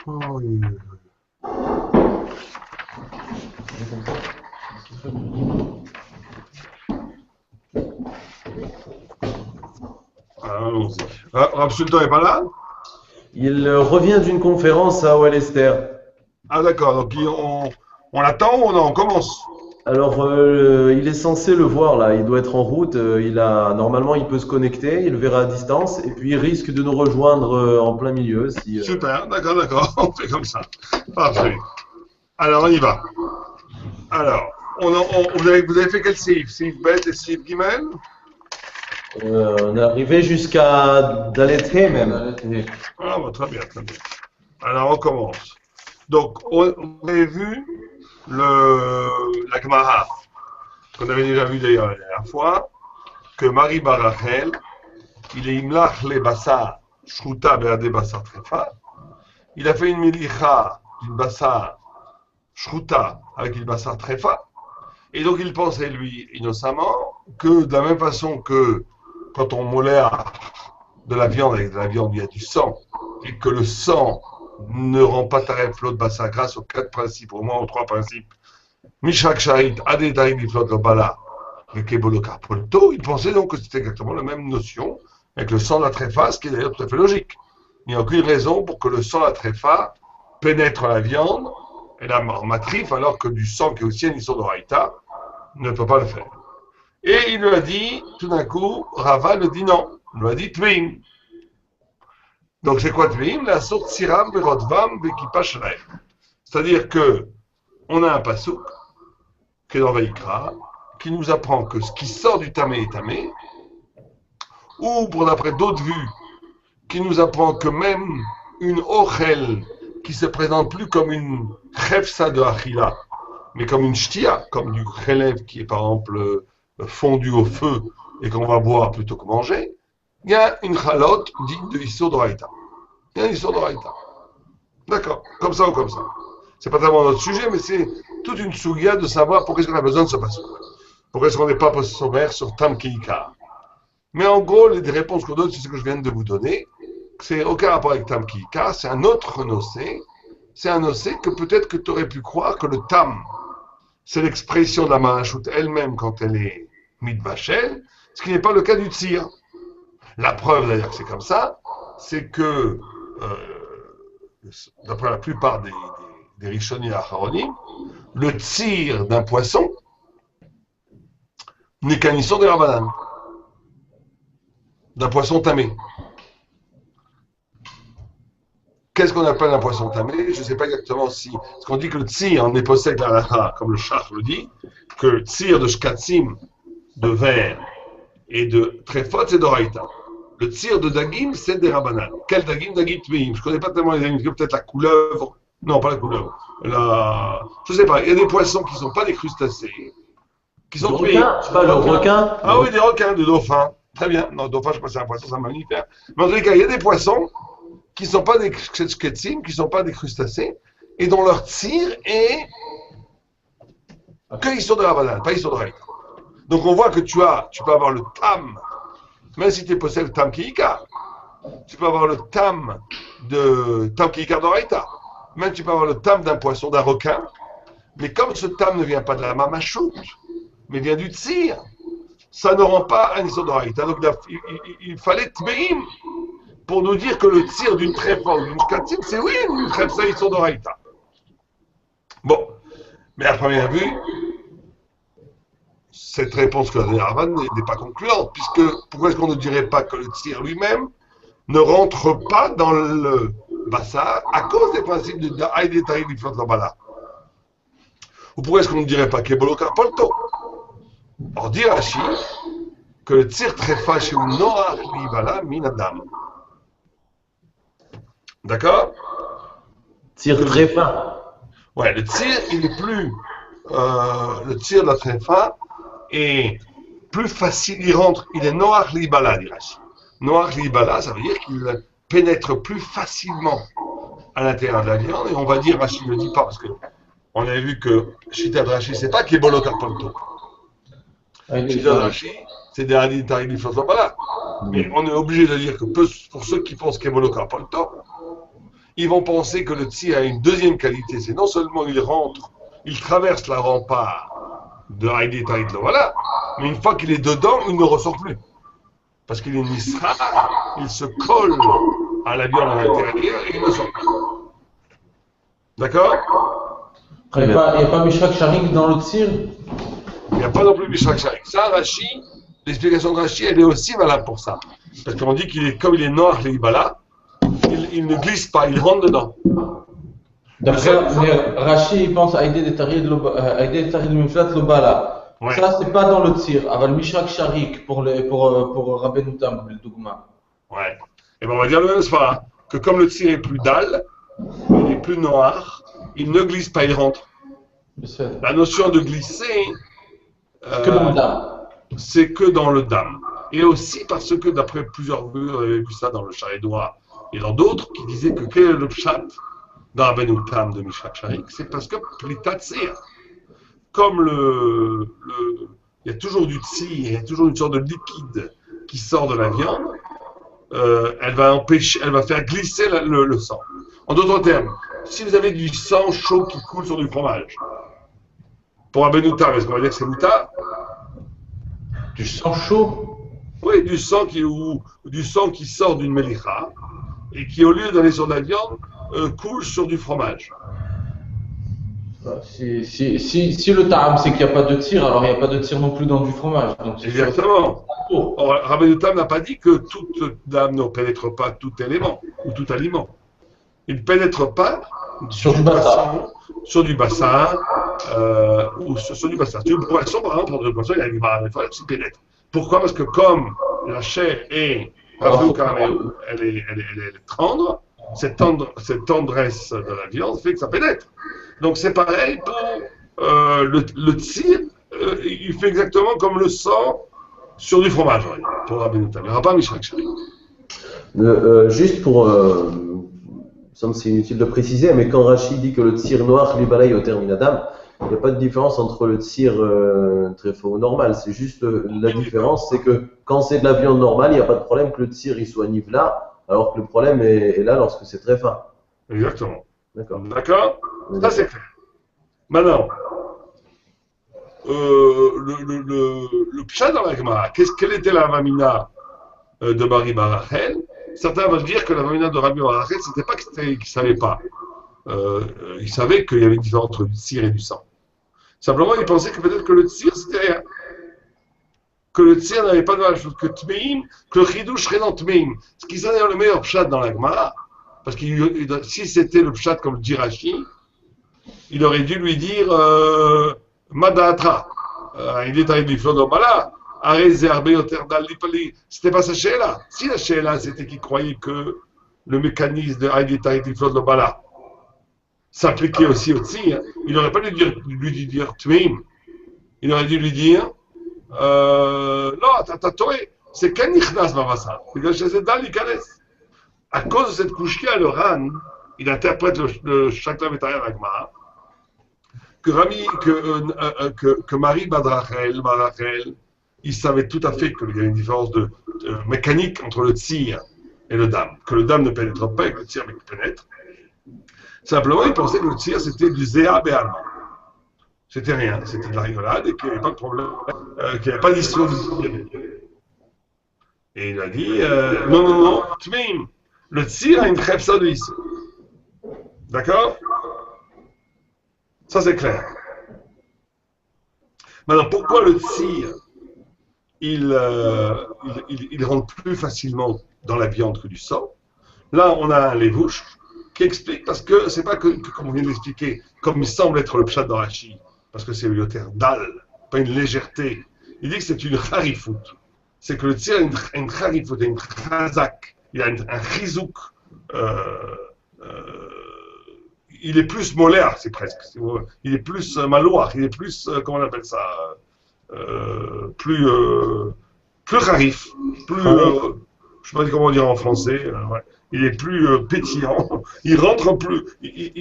Oh, allons-y. Rav Sultan n'est pas là? Il revient d'une conférence à Wallester. Ah d'accord, donc on l'attend ou on commence? Alors, il est censé le voir là. Il doit être en route. Normalement, il peut se connecter. Il le verra à distance. Et puis, il risque de nous rejoindre en plein milieu. Si, Super, d'accord, on fait comme ça. Parfait. Alors on y va. Alors, vous avez fait quel sif? Sif Bet et sif Gimel? on est arrivé jusqu'à Dalet même. Ah, bah, très bien, très bien. Alors on commence. Donc, vous avez vu la Gemara, qu'on avait déjà vu d'ailleurs la dernière fois, que Marie Barachel, il est imlach le bassa shruta be'ade bassa trefa. Il a fait une milicha d'une bassa shruta avec une bassa trefa. Et donc il pensait, lui, innocemment, que de la même façon que quand on molère de la viande avec de la viande, il y a du sang, et que le sang ne rend pas taref l'autre bassa grâce aux quatre principes, au moins aux trois principes. Mishak Shahid, Adetaï Biflot Bala, le Keboloka Polto, il pensait donc que c'était exactement la même notion avec le sang de la tréfa, ce qui est d'ailleurs tout à fait logique. Il n'y a aucune raison pour que le sang de la tréfa pénètre la viande et la matrif, alors que du sang qui est aussi un issur de Raïta ne peut pas le faire. Et il lui a dit, tout d'un coup, Rava le dit non. Il lui a dit Tvim. Donc c'est quoi Tvim? La sorte Siram, Berodvam, Bekipa Shrei. C'est-à-dire que on a un pasouk qui est dans Vaïkra, qui nous apprend que ce qui sort du tamé est tamé, ou pour d'après d'autres vues, qui nous apprend que même une ochel qui se présente plus comme une chefsa de achila, mais comme une shtia, comme du chélève qui est par exemple fondu au feu et qu'on va boire plutôt que manger, il y a une chalote digne de Issur d'Oraïta. Il y a un Issur d'Oraïta. D'accord, comme ça ou comme ça. C'est pas tellement notre sujet, mais c'est toute une sougia de savoir pourquoi est-ce qu'on a besoin de ce passage. Pourquoi est-ce qu'on n'est pas sommaire sur Tam Kiikar. Mais en gros, les réponses qu'on donne, c'est ce que je viens de vous donner. C'est aucun rapport avec Tam Kiikar, c'est un autre nocé. C'est un nocé que peut-être que tu aurais pu croire que le Tam, c'est l'expression de la Mahashut elle-même quand elle est mitbachel, ce qui n'est pas le cas du Tzir. La preuve d'ailleurs que c'est comme ça, c'est que, d'après la plupart des Rishonim et Acharonim, le Tzir d'un poisson n'est qu'un issur de Rabbanan, d'un poisson tamé. Qu'est-ce qu'on appelle un poisson tamé? Je ne sais pas exactement si. Parce qu'on dit que le tzir en épossède la lacha, comme le chach le dit, que le tzir de shkatsim, de verre et de trefot, c'est d'oraïta. Le tzir de dagim, c'est des rabanan. Quel dagim? Dagim tmeim. Je ne connais pas tellement les animaux, peut-être la couleuvre. Non, pas la couleuvre. Je ne sais pas. Il y a des poissons qui ne sont pas des crustacés, qui Le sont tmeim. requin, je sais pas, le requin. Ah oui, des requins, des dauphins. Très bien. Non, dauphin, je sais pas si c'est un poisson, c'est un mammifère. Mais en tous les cas, il y a des poissons qui ne sont pas des ketsim, qui ne sont pas des crustacés, et dont leur tir est que sont de la banane, pas sont de raïta. Donc on voit que tu peux avoir le tam, même si tu possèdes le tam kiika, tu peux avoir le tam de tam kiika de raïta, même tu peux avoir le tam d'un poisson, d'un requin, mais comme ce tam ne vient pas de la mamachout, mais vient du tir, ça ne rend pas un issur de raïta. Donc il fallait tbeim pour nous dire que le tir d'une trèfle ou d'une shkatim, c'est oui, une trèfle, ils sont d'oraïta. Bon, mais à première vue, cette réponse que la Ravan n'est pas concluante, puisque pourquoi est-ce qu'on ne dirait pas que le tir lui-même ne rentre pas dans le bassar à cause des principes de Haïdé Taïd du Flot-Lambala? Ou pourquoi est-ce qu'on ne dirait pas Kebolo Karpolto? Or, dit Rashi que le tir tréfa chez Noach Libala Minadam. D'accord? Tire très fin. Ouais, le tir, il est plus. Le tir de la tréfa est plus facile, il rentre, il est noach libala, dirais-je. Noach libala, ça veut dire qu'il pénètre plus facilement à l'intérieur de la viande, et on va dire, Rachid ne le dit pas, parce que on avait vu que Chita de Rachid, c'est pas Kebolo Karponto. Chita de Rachid, c'est des hadithari du Flotobala. Mais on est obligé de dire que pour ceux qui pensent Kebolo Karponto, ils vont penser que le tzir a une deuxième qualité. C'est non seulement il rentre, il traverse la rempart de Haïdé Taïd Lovala, mais une fois qu'il est dedans, il ne ressort plus. Parce qu'il est nisra, il se colle à la viande à l'intérieur et il ne sort pas. D'accord? Il n'y a pas Mishrak Sharik dans le tir? Il n'y a pas non plus Mishrak Sharik. Ça, Rashi, l'explication de Rashi, elle est aussi valable pour ça. Parce qu'on dit qu'il est, comme il est noir, l'Ibala, il ne glisse pas, il rentre dedans. D'après Rashi, il pense à Aïdé des Tarid de Miflat Lobala. Ouais. Ça, c'est pas dans le tir. Aval Mishrak Sharik pour Rabbeinu Tam, le Dougma. Ouais. Et bien on va dire le même soir, que comme le tir est plus dalle, il est plus noir, il ne glisse pas, il rentre. La notion de glisser, Que dans le dam. c'est que dans le dam. Et aussi parce que d'après plusieurs vues, on avait vu ça dans le Charédoua et dans d'autres, qui disaient que quel est le pshat dans Rabbeinu Tam de Mishrak Sharik, c'est parce que Plitat Tzir, comme il y a toujours du tzir, il y a toujours une sorte de liquide qui sort de la viande, elle va faire glisser le sang. En d'autres termes, si vous avez du sang chaud qui coule sur du fromage, pour un benoutar, est-ce qu'on va dire que c'est moutar? Du sang chaud? Oui, du sang qui sort d'une melicha et qui, au lieu d'aller sur de la viande, coule sur du fromage. Si le ta'am c'est qu'il n'y a pas de tir, alors il n'y a pas de tir non plus dans du fromage. Donc exactement. Or, Rabbeinu Tam n'a pas dit que toute dame ne pénètre pas tout élément ou tout aliment. Il ne pénètre pas sur du bassin. Sur du bassin ou sur du bassin. Sur une poisson, par exemple, pour le poisson, il y a une barre qui pénètre. Pourquoi? Parce que comme la chair est elle est tendre, cette tendresse de la viande fait que ça pénètre. Donc c'est pareil pour le tzir, il fait exactement comme le sang sur du fromage, pour Rabbeinu Tam. Il n'y aura pas Mishrak Sharik. Juste pour, c'est inutile de préciser, mais quand Rachid dit que le tzir noir, l'ibalaï au terme Adam, il n'y a pas de différence entre le tzir très faux ou normal. C'est juste la différence, c'est que quand c'est de la viande normale, il n'y a pas de problème que le tzir il soit nivelat, alors que le problème est là lorsque c'est très fin. Exactement. D'accord. D'accord? Ça c'est clair. Maintenant, le pshat dans la Gemara, quelle était la vamina de Marie Barachel? Certains vont dire que la vamina de Rabbi Barachel, c'était pas qu'il ne savait pas. Il savait qu'il y avait une différence entre du tzir et du sang. Simplement, il pensait que peut-être que le tzir, c'était rien. Que le tzir n'avait pas de valeur, que Tmeim, que le chidouche serait dans Tmeim. Ce qui serait le meilleur pshat dans la Gemara, parce que si c'était le pshat comme le dit Rashi, il aurait dû lui dire Madatra. Il est arrivé du Flodobala. C'était pas sa sheila. Si la sheila c'était qu'il croyait que le mécanisme de Haïdita et Flodobala s'appliquait aussi au tzir, il n'aurait pas dû lui dire Tmeim. Il aurait dû lui dire non, t'as toé. C'est Kanichnas Mavasa. À cause de cette couche-là, le Ran, il interprète le Shakla Vetaya Ragmara, que Marie Barachel, il savait tout à fait qu'il y avait une différence de mécanique entre le tzir et le dam. Que le dam ne pénètre pas et que le tzir pénètre. Simplement, il pensait que le tzir c'était du zéa béalma. C'était rien, c'était de la rigolade et qu'il n'y avait pas de problème, qu'il n'y avait pas d'histoire du tzir. Et il a dit non, Tmeim, le tzir a une khepsa de ici. D'accord? Ça c'est clair. Maintenant, pourquoi le tzir il rentre plus facilement dans la viande que du sang? Là, on a un lévouche qui explique, parce que c'est pas que comme on vient de l'expliquer, comme il semble être le pshat dans Rashi, parce que c'est le yoter dal, pas une légèreté. Il dit que c'est une harifout. C'est que le tzir a une harifout, une chazak, il a un chizouk. Il est plus molaire, c'est presque. Il est plus maloir, il est plus, comment on appelle ça, plus harif, plus, je ne sais pas comment dire en français, ouais. Il est plus pétillant, il rentre plus,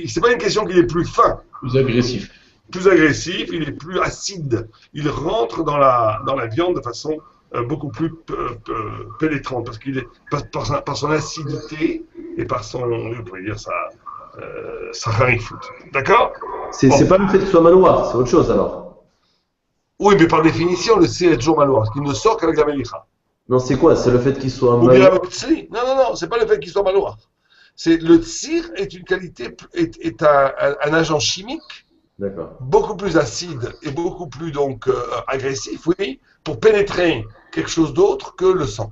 c'est pas une question qu'il est plus fin. Plus agressif. Plus agressif, il est plus acide, il rentre dans la viande de façon beaucoup plus pénétrante, parce qu'il est par son acidité et par son, on pourrait dire Sahari foot. D'accord? C'est pas le fait que ce soit maloir, c'est autre chose alors. Oui, mais par définition, le tsir est toujours maloir, parce qu'il ne sort qu'avec la melicha. Non, c'est quoi? C'est le fait qu'il soit Ou bien maloir. avec le tsri. Non, c'est pas le fait qu'il soit maloir. C'est le tsir est une qualité, est un agent chimique D'accord. beaucoup plus acide et beaucoup plus donc agressif, oui, pour pénétrer quelque chose d'autre que le sang.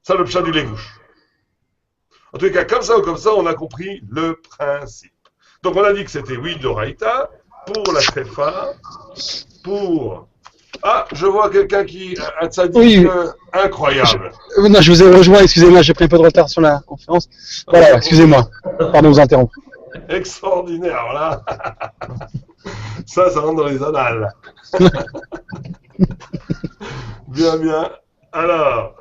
Ça, le pshat du légouche. En tout cas, comme ça ou comme ça, on a compris le principe. Donc, on a dit que c'était oui d'Oraïta pour la tréfa, pour... Ah, je vois quelqu'un qui... Un tzaddik Oui. Incroyable. Non, je vous ai rejoint, excusez-moi, j'ai pris un peu de retard sur la conférence. Voilà, excusez-moi. Pardon de vous interrompre. Extraordinaire, voilà. Ça rentre dans les annales. Bien. Alors,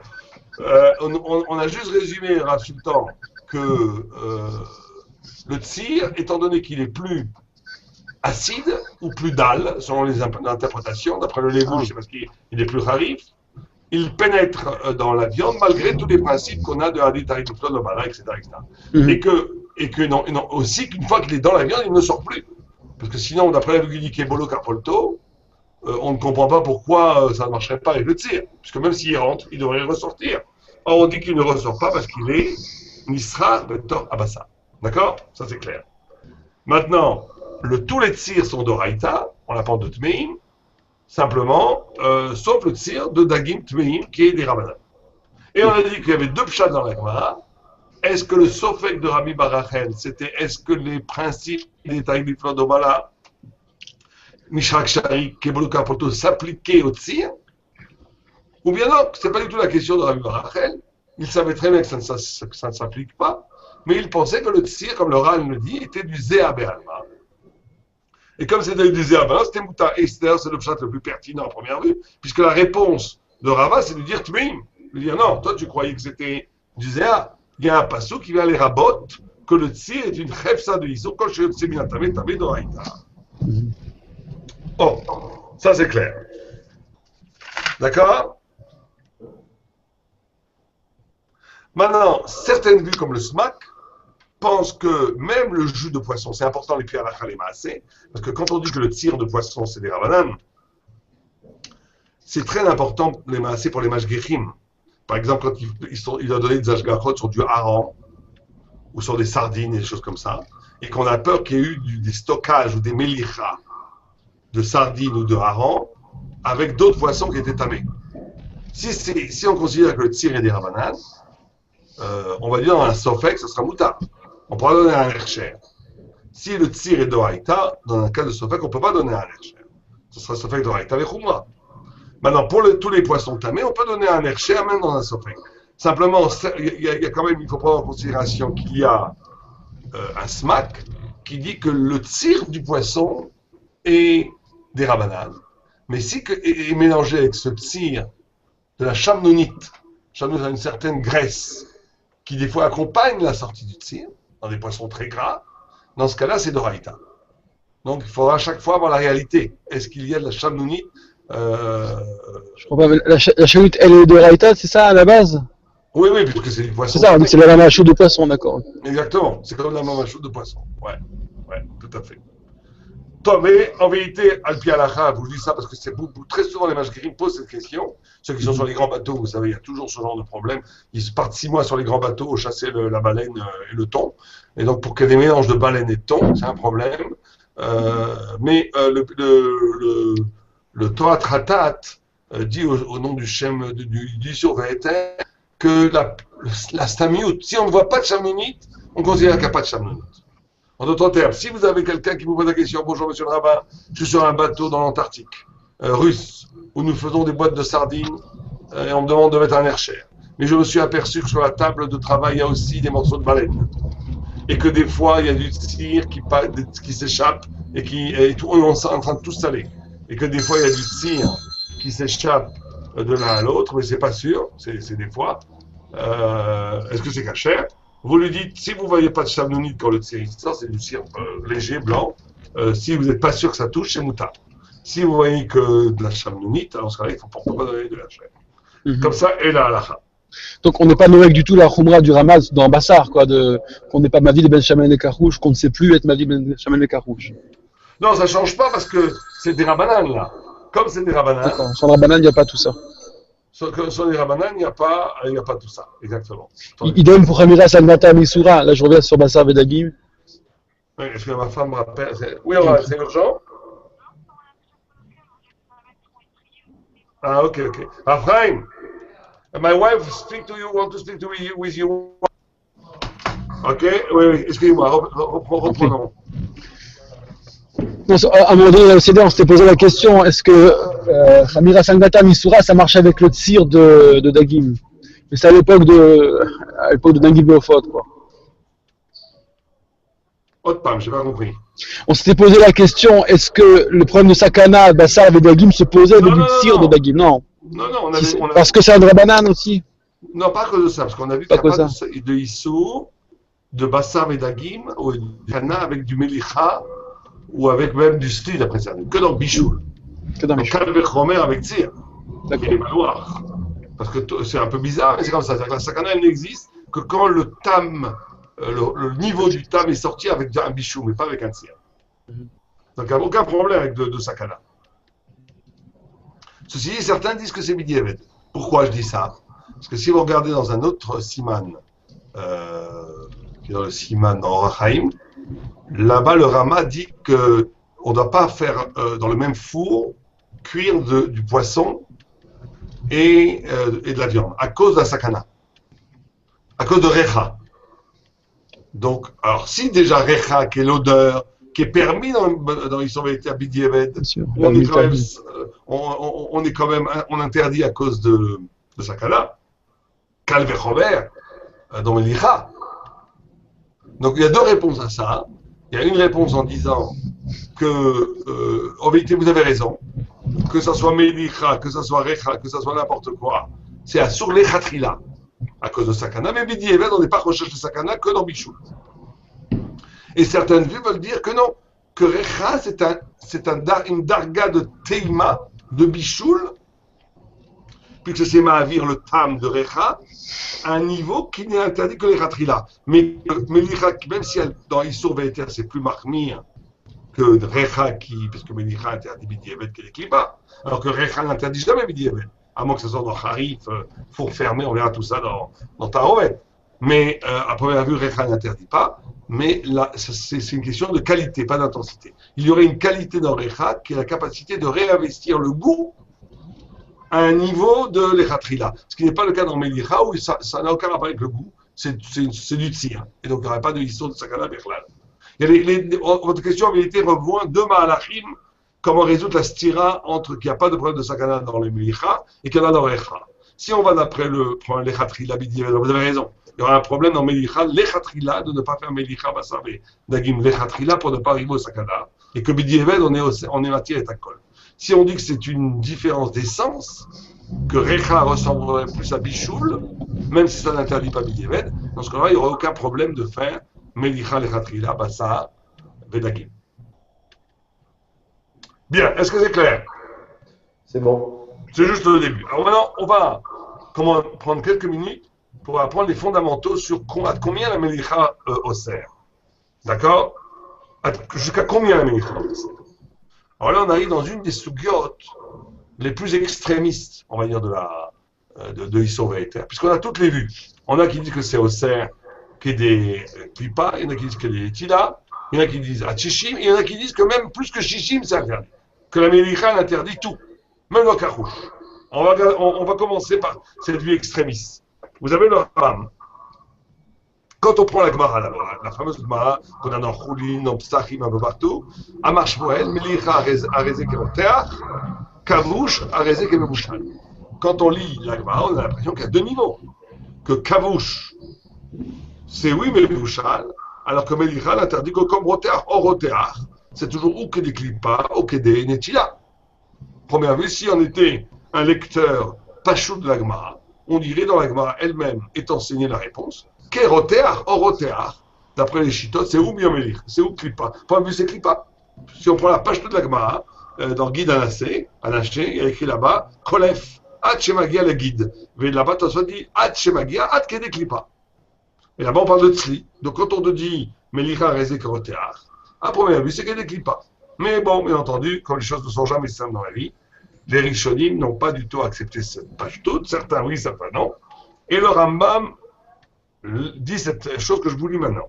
on a juste résumé, Rav Sultan, que le tsir, étant donné qu'il est plus acide ou plus dalle, selon les interprétations, d'après le lévouche, c'est parce qu'il est plus harif, il pénètre dans la viande malgré tous les principes qu'on a de Hadith Hariflot, de Bala, etc. Et que non, aussi qu'une fois qu'il est dans la viande, il ne sort plus. Parce que sinon, d'après la Vugidike Bolo Carpolto, on ne comprend pas pourquoi ça ne marcherait pas avec le tsir. Puisque même s'il rentre, il devrait ressortir. Or, on dit qu'il ne ressort pas parce qu'il est Nisra Betor Abassa. D'accord? Ça, c'est clair. Maintenant, tous les tsirs sont d'Oraïta, on l'appelle de Tmeim, simplement, sauf le tsir de Dagim Tmeim, qui est des Rabbanan. Et on a dit qu'il y avait deux pshats dans la Gemara. Est-ce que le sofek de Rabbi Barachel, c'était est-ce que les principes des Taïbiflot d'Obala, Mishrak Shari, Kebolu Karpoto, s'appliquaient au tsir? Ou bien non, c'est pas du tout la question de Rabbi Barachel. Il savait très bien que ça ne s'applique pas, mais il pensait que le tsir, comme le Ran le dit, était du Zéa Be'alma. Et comme c'était du Zéa Be'alma, c'était Mouta. Et d'ailleurs, c'est le pshat le plus pertinent à première vue, puisque la réponse de Rava, c'est de dire Tmeim. De dire non, toi tu croyais que c'était du Zéa. Il y a un passou qui vient les rabot que le tsir est une chefsa de Iso quand je suis minatamé tamé d'Oraïta. Oh, ça c'est clair. D'accord? Maintenant, certaines vues comme le SMAC pensent que même le jus de poisson, c'est important les pieds à la khalémassé, parce que quand on dit que le tir de poisson c'est des rabanan, c'est très important les massés pour les mashgichim. Par exemple, quand il a donné des ashgachot sur du hareng ou sur des sardines et des choses comme ça, et qu'on a peur qu'il y ait eu des stockages ou des melichas de sardines ou de hareng avec d'autres poissons qui étaient tamés. Si on considère que le tir est des rabanan, on va dire dans un sofek, ça sera moutar. On pourra donner un ercher. Si le tir est d'oraïta, dans un cas de sofek, on ne peut pas donner un ercher. Ce sera sofek d'oraïta avec Khoumra. Maintenant, pour tous les poissons tamés, on peut donner un ercher même dans un sofek. Simplement, il y a quand même, il faut prendre en considération qu'il y a un smack qui dit que le tir du poisson est des rabananes. Mais si est mélangé avec ce tir de la chamnounite, chamnounite a une certaine graisse qui des fois accompagne la sortie du tir, dans des poissons très gras, dans ce cas-là, c'est d'oraïta. Donc, il faudra à chaque fois avoir la réalité. Est-ce qu'il y a de la chamnounite Je crois pas, mais la chaloupe, elle est de Raïta, c'est ça à la base? Oui, puisque c'est du poisson. C'est ça, c'est la mamachoute de poisson, d'accord. Exactement, c'est comme la mamachoute de poisson. Ouais, tout à fait. Toi, mais en vérité, Alpi Alacha, vous dis ça parce que c'est très souvent les mashgirim posent cette question. Ceux qui sont sur les grands bateaux, vous savez, il y a toujours ce genre de problème. Ils partent 6 mois sur les grands bateaux chasser la baleine et le thon. Et donc, pour qu'il y ait des mélanges de baleine et de thon, c'est un problème. Mais le Torah Tratat dit au nom du Shem, du Survéter, que la stamiout, si on ne voit pas de chamnounite, on considère qu'il n'y a pas de chamnounite. En d'autres termes, si vous avez quelqu'un qui vous pose la question, bonjour monsieur le rabbin, je suis sur un bateau dans l'Antarctique, russe, où nous faisons des boîtes de sardines, et on me demande de mettre un ercher. Mais je me suis aperçu que sur la table de travail, il y a aussi des morceaux de baleine. Et que des fois, il y a du tir qui s'échappe, et tout, on est en train de tout saler. Et que des fois, il y a du tir qui s'échappe de l'un à l'autre, mais c'est pas sûr, c'est des fois. Est-ce que c'est caché? Vous lui dites, si vous ne voyez pas de chamnounite quand le tir sort, c'est du tir léger, blanc. Si vous n'êtes pas sûr que ça touche, c'est moutarde. Si vous voyez que de la chamnounite, alors ce cas-là, il ne faut pas donner de la chair. Comme ça, et la halakha. Donc on n'est pas noé du tout la Khumra du Ramaz dans Bassar, quoi, qu'on n'est pas Mavil Ben Shaman et Karouche, qu'on ne sait plus être Mavil Ben Shaman et Karouche. Non, ça change pas parce que c'est des Rabbanan, là. Comme c'est des Rabbanan, D'accord. Sur la banane, il n'y a pas tout ça. sur les Rabbanan, il n'y a pas tout ça. Exactement. Idem pour Hamira Salvata Misura. Là, je reviens sur Bassar Vedagim. Oui, est-ce que ma femme me rappelle? Oui, c'est urgent? Ah, ok. Ephraim, my wife want to speak with you. Ok, oui, excusez-moi, reprenons. Non, à un moment donné, on s'était posé la question, est-ce que Hamira Salvata Misura, ça marche avec le tir de Dagim? Mais c'est à l'époque de Dagim Beofot, quoi. Autre pam, j'ai pas compris. On s'était posé la question, est-ce que le problème de Sakana, Bassar et Dagim se posait avec le tir de Dagim? Non. Non, Parce que c'est un Drabanan aussi. Non, pas à cause de ça, parce qu'on a vu qu'il n'y a pas de Issou, de Bassar et Dagim, ou de Kana avec du Melicha, ou avec même du Style après ça, que dans Bichoul. Que dans Bichoul. Calvé Romer avec Tzir, qui est maloir. Parce que c'est un peu bizarre, mais c'est comme ça. C'est-à-dire que la Sakana, elle n'existe que quand le tam, le niveau du tam est sorti avec un Bichou, mais pas avec un Tzir. Donc il n'y a aucun problème avec de Sakana. Ceci dit, certains disent que c'est Bidievet. Pourquoi je dis ça? Parce que si vous regardez dans un autre siman, qui est dans le siman Orachaim, là-bas le Rama dit qu'on ne doit pas faire dans le même four cuire du poisson et de la viande, à cause de la sakana, à cause de Recha. Donc, alors si déjà Recha, qui est l'odeur, qui est permis dans ils sont été à Bidievet, on interdit à cause de sakana, Calvé Robert, dans Melicha. Donc il y a deux réponses à ça. Il y a une réponse en disant que, en vérité, vous avez raison, que ce soit Melicha, que ce soit Recha, que ce soit n'importe quoi, c'est sur les Khatrila, à cause de Sakana. Mais Bidievet, on n'est pas recherché de Sakana que dans Bichoul. Et certaines vues veulent dire que non, que Recha, c'est une darga de Teima, de Bichoul, puisque c'est Mahavir, le tam de Recha, à un niveau qui n'est interdit que les Khatrila. Mais même si dans Issour Ve'eter, c'est plus marmire que Recha, parce que Melicha interdit Bidievet que les Klipa, alors que Recha n'interdit jamais Bidievet, à moins que ce soit dans Harif, four fermé, on verra tout ça dans Tarovet. Mais à première vue, Recha n'interdit pas, mais là, c'est une question de qualité, pas d'intensité. Il y aurait une qualité dans Recha qui est la capacité de réinvestir le goût à un niveau de l'Echatrila. Ce qui n'est pas le cas dans Melicha, où ça n'a aucun rapport avec le goût, c'est du tzir. Et donc il n'y aurait pas de histoire de Sakana Bechlal. Votre question en vérité revoit deux Mahalachim, comment résoudre la stira entre qu'il n'y a pas de problème de Sakana dans le Melicha et qu'il y en a dans Recha. Si on va d'après le problème l'Echatrila, vous avez raison. Il y aura un problème dans Melicha, l'Echatrila, de ne pas faire Melicha, Bassar et Dagim, l'Echatrila pour ne pas arriver au Sakana. Et que Bidievet, on est matière et Takol. Si on dit que c'est une différence d'essence, que Recha ressemblerait plus à Bichoul, même si ça n'interdit pas Bidievet, dans ce cas-là, il n'y aura aucun problème de faire Melicha, Lechatrila, Bassar, Vedagim. Bien, est-ce que c'est clair? C'est bon. C'est juste le début. Alors maintenant, on va prendre quelques minutes pour apprendre les fondamentaux sur à combien la Melicha osser. D'accord? Jusqu'à combien la Melicha osser? Alors là, on arrive dans une des sougiotes les plus extrémistes, on va dire, de Issour Ve'eter, puisqu'on a toutes les vues. On a qui disent que c'est Osser, qui est des Klipa, il y en a qui disent que c'est des Tila, il y en a qui disent Hachishim, et il y en a qui disent que même plus que Shishim, c'est interdit. Que la Melicha interdit tout, même le Karouche. On va commencer par cette vue extrémiste. Vous avez le Ram. Quand on prend la Gemara d'abord, la fameuse Gemara qu'on a dans Choulin, dans Psachim, un peu partout, Amar Shmuel, Melicha arezé keroteach, Kavouch arezé kemebouchal. Quand on lit la Gemara, on a l'impression qu'il y a deux niveaux. Que Kavouch, c'est oui, mais bouchal, alors que Melicha n'interdit que comme roteach, or roteach, c'est toujours ou que des Klipa, ou que des Netila. Première vue, si on était un lecteur pachou de la Gemara, on dirait dans la Gemara elle-même est enseignée la réponse. Keroteach, oroteach, d'après les chitotes, c'est où Miomelich, c'est où Klipa. Point de vue, c'est Klipa. Si on prend la page de la Gemara, dans Guide Anaché, il y a écrit là-bas, Kolef, Ad Shemagia le guide. Et là-bas, Tosfot dit Ad Shemagia, Ad Kede Klipa. Et là-bas, on parle de Tzli. Donc, quand on te dit Melicha Rezé Koroteach, à première vue, c'est Kede Klipa. Mais bon, bien entendu, comme les choses ne sont jamais simples dans la vie, les Rishonim n'ont pas du tout accepté cette page toute. Certains oui, certains non. Et le Rambam dit cette chose que je vous lis maintenant.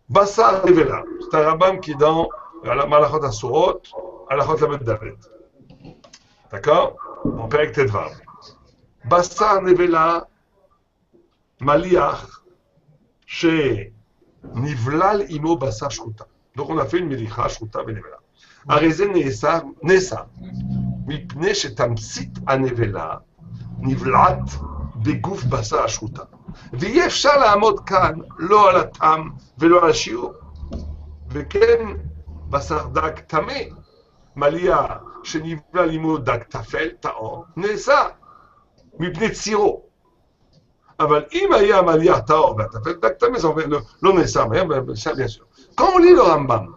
Bassar Nevela, c'est un Rambam qui est dans Malachot Asurot, Malachot Lamed David. D'accord? En Perek Tedvav. Bassar Nevela, Maliach, chez Nivlal Imo Bassar Shruta. Donc on a fait une Melicha Shruta Benevela. Arezé Nesa, Mipne Shetamsit Anevela, Nivlat, Begouf Bassar Shruta. ואי אפשר לעמוד כאן לא על הטעם ולא על השיעור. וכן בשר דג טמא, מליאה שנבלה לימוד דג טפל, טהור, נעשה מפני צירו. אבל אם היה מליאה טהור והטפל דג טמא, זה לא נעשה, ça bien sûr. Quand on lit le Rambam,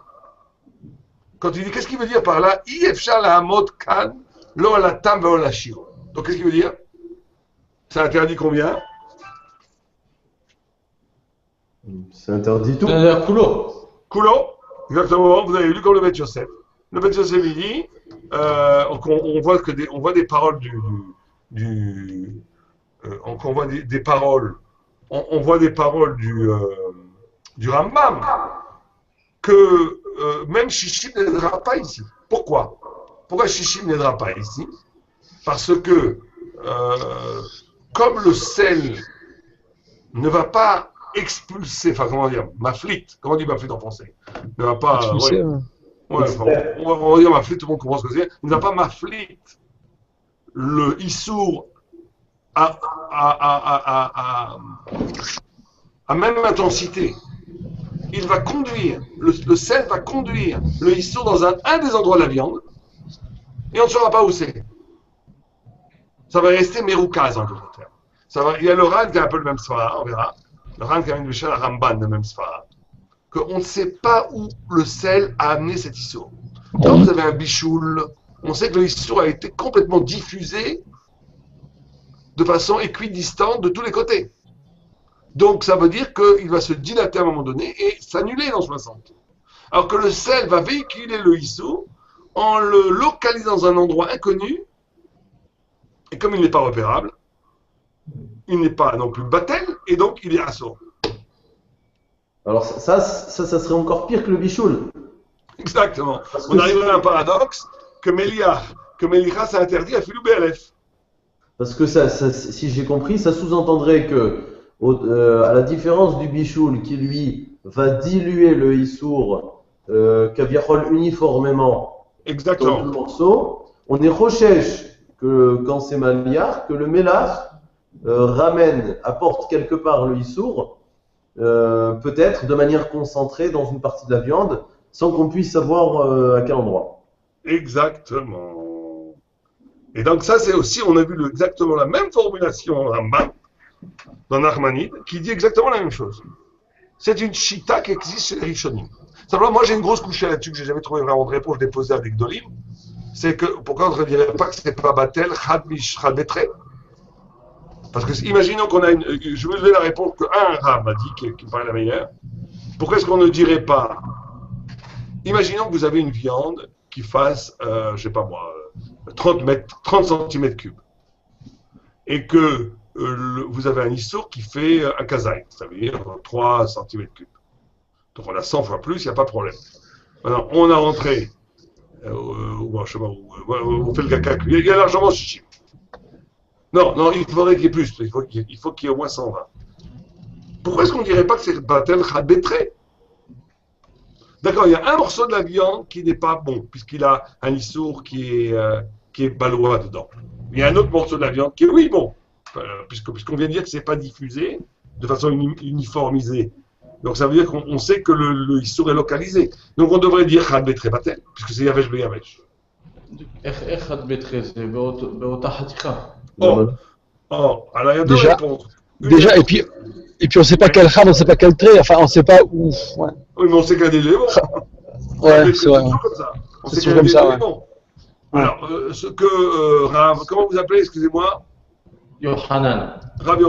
quand il dit, qu'est-ce qu'il veut dire par là? אי אפשר לעמוד כאן לא על הטעם ולא על השיעור. Donc qu'est-ce qu'il veut dire? Ça interdit combien? C'est interdit tout. Kulo. Kulo, exactement, vous avez lu comme le Bet Yosef. Le Bet Yosef, il dit, on voit des paroles on voit des paroles, on voit des paroles du Rambam, que même Shishim n'aidera pas ici. Pourquoi? Pourquoi Shishim n'aidera pas ici? Parce que, comme le sel ne va pas expulser, enfin comment dire, maflit, comment on dit maflit en français? Ne va pas. Expulser, on va dire maflit, tout le monde comprend ce que c'est. Il ne va pas maflit le issour à même intensité. Il va conduire, le sel va conduire le issour dans un des endroits de la viande et on ne saura pas où c'est. Ça va rester meroukaz en d'autres termes. Il y a le Ran qui a un peu le même svara, on verra. Le Ran qui a une Michel Ramban, le même svara. Qu'on ne sait pas où le sel a amené cet issour. Quand vous avez un bichoul, on sait que le issour a été complètement diffusé de façon équidistante de tous les côtés. Donc ça veut dire qu'il va se dilater à un moment donné et s'annuler dans 60. Alors que le sel va véhiculer le issour en le localisant dans un endroit inconnu, et comme il n'est pas repérable, il n'est pas non plus battel, et donc il est assaut. Alors ça serait encore pire que le bichoul. Exactement. On arrive à un paradoxe que Melicha c'est interdit à Filou BLF. Parce que si j'ai compris, ça sous-entendrait que, à la différence du bichoul qui lui va diluer le issour caviarol uniformément Exactement. dans le morceau, on est rochèche que quand c'est maliar, que le mélar apporte quelque part le issour, peut-être de manière concentrée dans une partie de la viande, sans qu'on puisse savoir à quel endroit. Exactement. Et donc ça c'est aussi, on a vu exactement la même formulation en Rambam, dans Nachmanide, qui dit exactement la même chose. C'est une chita qui existe chez les Rishonim. Simplement, moi j'ai une grosse couchée là-dessus que j'ai jamais trouvé vraiment de réponse, je l'ai posée avec Dolim. C'est que, pourquoi on ne dirait pas que c'est pas Batel, Chad Betre? Parce que, imaginons qu'on a une. Je vais vous donner la réponse qu'un Rab a dit, qui me paraît la meilleure. Pourquoi est-ce qu'on ne dirait pas? Imaginons que vous avez une viande qui fasse, je ne sais pas moi, 30 cm3. Et que vous avez un issour qui fait un kazaï, c'est-à-dire 3 cm3. Donc on a 100 fois plus, il n'y a pas de problème. Maintenant, on a rentré, je sais pas où, on fait le calcul, il y a largement chichi. Non, il faudrait qu'il y ait plus, il faut qu'il y ait au moins 120. Pourquoi est-ce qu'on ne dirait pas que c'est Batel Khadbetré? D'accord, il y a un morceau de la viande qui n'est pas bon, puisqu'il a un issour qui est balois dedans. Il y a un autre morceau de la viande qui est, oui, bon, puisqu'on vient de dire que ce n'est pas diffusé de façon uniformisée. Donc ça veut dire qu'on sait que le issour est localisé. Donc on devrait dire Khadbetré Batel, puisque c'est Yavesh Beyavesh. Alors il y a deux réponses. Déjà, et puis on ne sait pas quel khad, on ne sait pas quel trait, enfin on ne sait pas où. Ouais. Oui, mais on sait qu'un délai est bon. Ouais, c'est vrai. Comme ça. On C'est sait qu'un comme délai ça, est bon. Alors, comment vous appelez, excusez-moi? Yohanan. Rabbi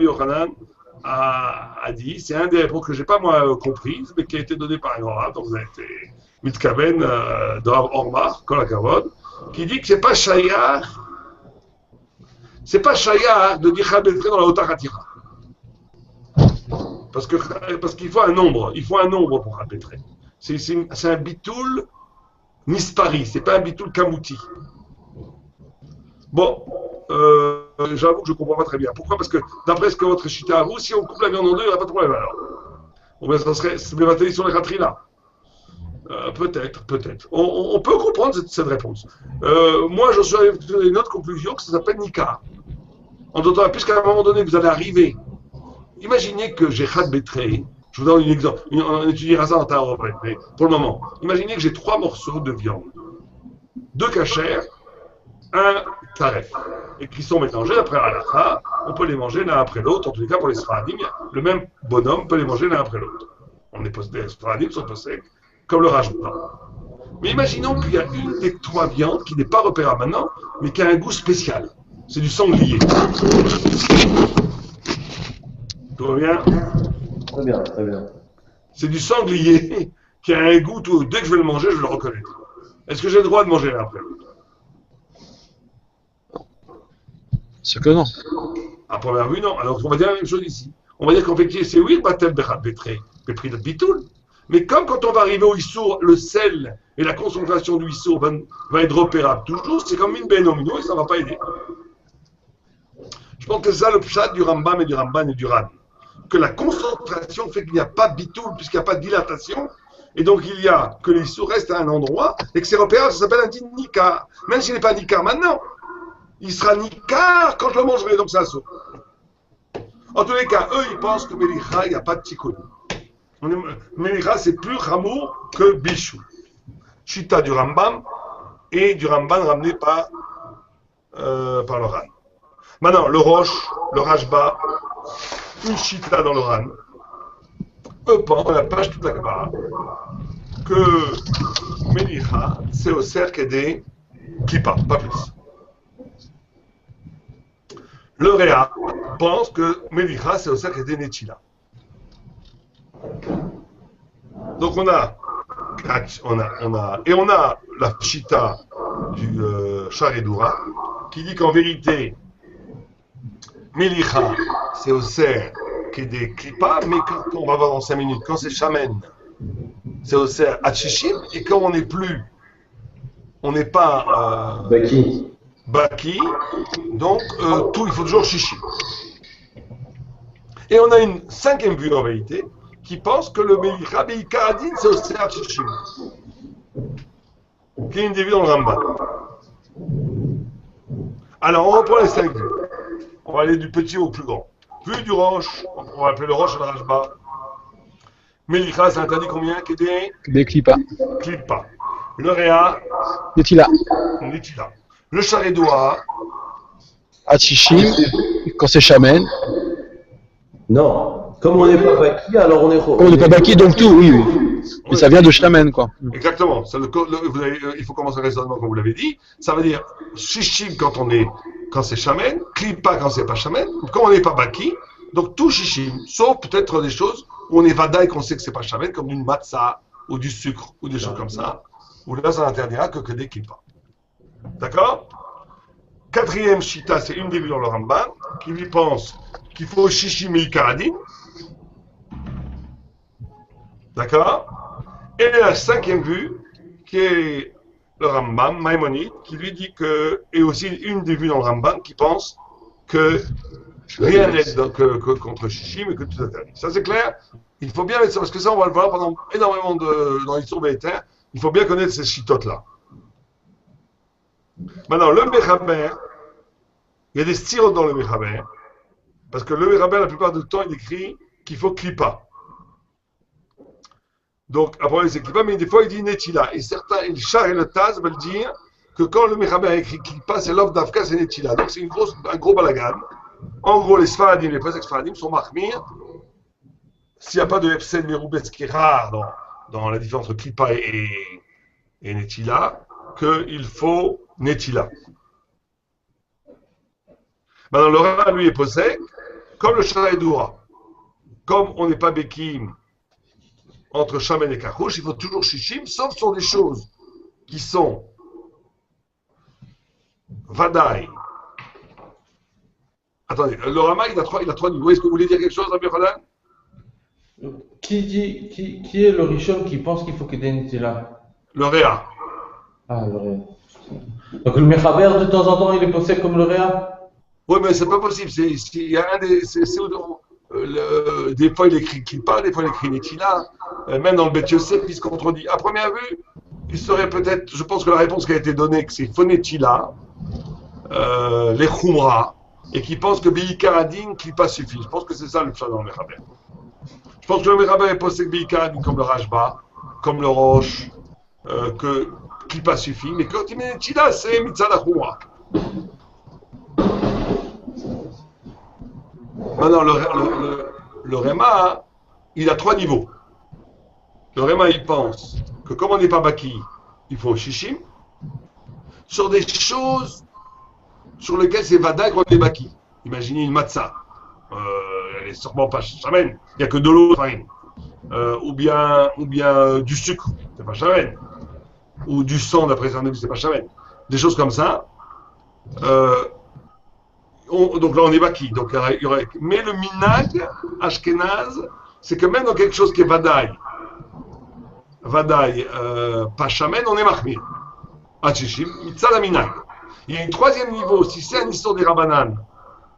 Yochanan a dit, c'est un des réponses que je n'ai pas moi comprises, mais qui a été donné par un grand rab, donc vous avez été Mitkaben de Rav Ormar, Kol HaKavod, qui dit que c'est pas Shaya de dire Chabétré dans la Hota Khatira. Parce qu'il faut un nombre, pour Chabétré. C'est un bitoul mispari, c'est pas un bitoul kamouti. Bon, j'avoue que je ne comprends pas très bien. Pourquoi? Parce que d'après ce que votre chita avoue, si on coupe la viande en deux, il n'y aura pas de problème alors. Ou bien ça serait Sbevateli sur les Khatrila. Peut-être. On peut comprendre cette réponse. Moi, je suis arrivé à une autre conclusion que ça s'appelle Nika. En d'autres termes, puisqu'à un moment donné, vous allez arriver. Imaginez que j'ai Khad Betré. Je vous donne un exemple. On étudiera ça en Tarot, mais pour le moment. Imaginez que j'ai 3 morceaux de viande. 2 cachers, un taref. Et qui sont mélangés après halakha. On peut les manger l'un après l'autre. En tous les cas, pour les Sfaradim, le même bonhomme peut les manger l'un après l'autre. Les Sfaradim sont posés comme le Rajba. Mais imaginons qu'il y a une des 3 viandes qui n'est pas repérable maintenant, mais qui a un goût spécial. C'est du sanglier. Tout va bien? Très bien. C'est du sanglier qui a un goût, dès que je vais le manger, je le reconnais. Est-ce que j'ai le droit de manger l'un après l'autre? C'est que non. À première vue, non. Alors on va dire la même chose ici. On va dire qu'en fait, c'est oui, le baptême Bétré, mais pris de bitoul. Mais comme quand on va arriver au Issour, le sel et la concentration du Issour va être repérable toujours, c'est comme une bénomino et ça ne va pas aider. Je pense que c'est ça le pshat du Rambam et du Ramban et du Ran. Que la concentration fait qu'il n'y a pas de bitoul, puisqu'il n'y a pas de dilatation, et donc il y a que l'Issour reste à un endroit, et que c'est repérable, ça s'appelle un dit nikar. Même s'il n'est pas nikar maintenant, il sera nikar quand je le mangerai, donc ça saute. En tous les cas, eux, ils pensent que Melicha, il n'y a pas de tikkun. Melicha, c'est plus Ramour que Bichou. Chita du Rambam et du Ramban ramené par le Ran. Maintenant, le Roche, le Rajba, une Chita dans le Ran. Eux pensent, on la page toute la Gemara, que Melicha, c'est au cercle des Kippa, pas plus. Le Réa pense que Melicha, c'est au cercle des Netila. Donc on a la Pshita du Charedoura qui dit qu'en vérité, Melicha, c'est au cercle des Klippa, mais quand on va voir dans 5 minutes, quand c'est Shamen, c'est au cercle Hachishim, et quand on n'est pas Baki, donc tout, il faut toujours Shishim. Et on a une 5e vue en vérité, qui pense que le Melicha Beikaradin, c'est au cercle Shishim, qui est une des vues dans le Rambam. Alors, on reprend les 5 vues. On va aller du petit au plus grand. Vue du Roche, on va appeler le Roche à la Rajba. Melicha, c'est interdit combien? Des Klippa. Klippa. Le Réa, Netila. Netila. Le Charedoua, Hachishim, quand c'est Shamen. Non, comme on n'est pas Baki, alors on est... On n'est pas Baki, donc tout, oui. Mais ça vient de Shamen, quoi. Exactement. Il faut commencer le raisonnement comme vous l'avez dit. Ça veut dire Shishim quand c'est Shamen, Klippa quand c'est pas Shamen, quand on n'est pas Baki, donc tout Shishim, sauf peut-être des choses où on est Vada et qu'on sait que c'est pas Shamen, comme une matzah ou du sucre ou des choses comme ça, où là ça n'interdira que des Klippa. D'accord? 4e Shita, c'est une des vues dans le Rambam, qui lui pense qu'il faut Shishim et Ikaradin. D'accord? Et la 5e vue, qui est le Rambam, Maïmonide, qui lui dit que, et aussi une des vues dans le Rambam, qui pense que rien n'est contre Shishim et que tout est interdit. Ça c'est clair? Il faut bien mettre ça, parce que ça on va le voir pendant énormément dans l'histoire bétaire, il faut bien connaître ces chitotes-là. Maintenant, le Mechaber, il y a des styles dans le Mechaber, parce que le Mechaber, la plupart du temps, il écrit qu'il faut Klippa. Donc, après, c'est Klippa, mais des fois, il dit Netila. Et certains, le Char et le Taz veulent dire que quand le Mechaber écrit Klippa, c'est l'offre d'Afka, c'est Netila. Donc, c'est un gros balagan. En gros, les Sfaradim, les Pesach Sfaradim sont Mahmir. S'il n'y a pas de Epsen Meroubet, ce qui est rare dans la différence entre Klippa et Netila, qu'il faut Netila. Maintenant, le Rama, lui, est possède, comme le Sharaïdoura. Comme on n'est pas Bekim entre Shamen et Karouche, il faut toujours Shishim, sauf sur des choses qui sont Vadaï. Attendez, le Rama, il a trois niveaux. Est-ce que vous voulez dire quelque chose, Rabbi Yochanan? Qui est le Rishon qui pense qu'il faut qu'il y ait une là? Le Réa. Ah, le Réa. Donc le Mechaber, de temps en temps, il est posé comme le Réa? Oui, mais c'est pas possible. Il y a un des. Des fois, il écrit Klippa, des fois, il écrit Netila. Même dans le Bet Yosef, il se contredit. À première vue, il serait peut-être. Je pense que la réponse qui a été donnée, que c'est Fonetila, les Khumra, et qui pense que Beikaradin, Klippa suffit. Je pense que c'est ça le pshat dans le Mechaber. Je pense que le Mechaber est posé que Beikaradin, comme le Rajba, comme le Roche, que Klippa suffit. Mais quand il met Netila, c'est Mitzad Khumra. Maintenant, le Réma, il a trois niveaux. Le Réma, il pense que comme on n'est pas Baki, il faut Shishim, sur des choses sur lesquelles c'est Vada qu'on est Baki. Imaginez une matzah. Elle est sûrement pas Shamen, il n'y a que de l'eau, farine. Ou bien du sucre, c'est pas Shamen. Ou du sang, d'après un c'est pas Shamen. Des choses comme ça. Donc là, on est baki. Donc, il y aurait... Mais le minag, Ashkenaz, c'est que même dans quelque chose qui est vadaï, pas shamen, on est mahmir. Hachishim, mitzad minag. Il y a un troisième niveau, si c'est un histoire des Rabbanan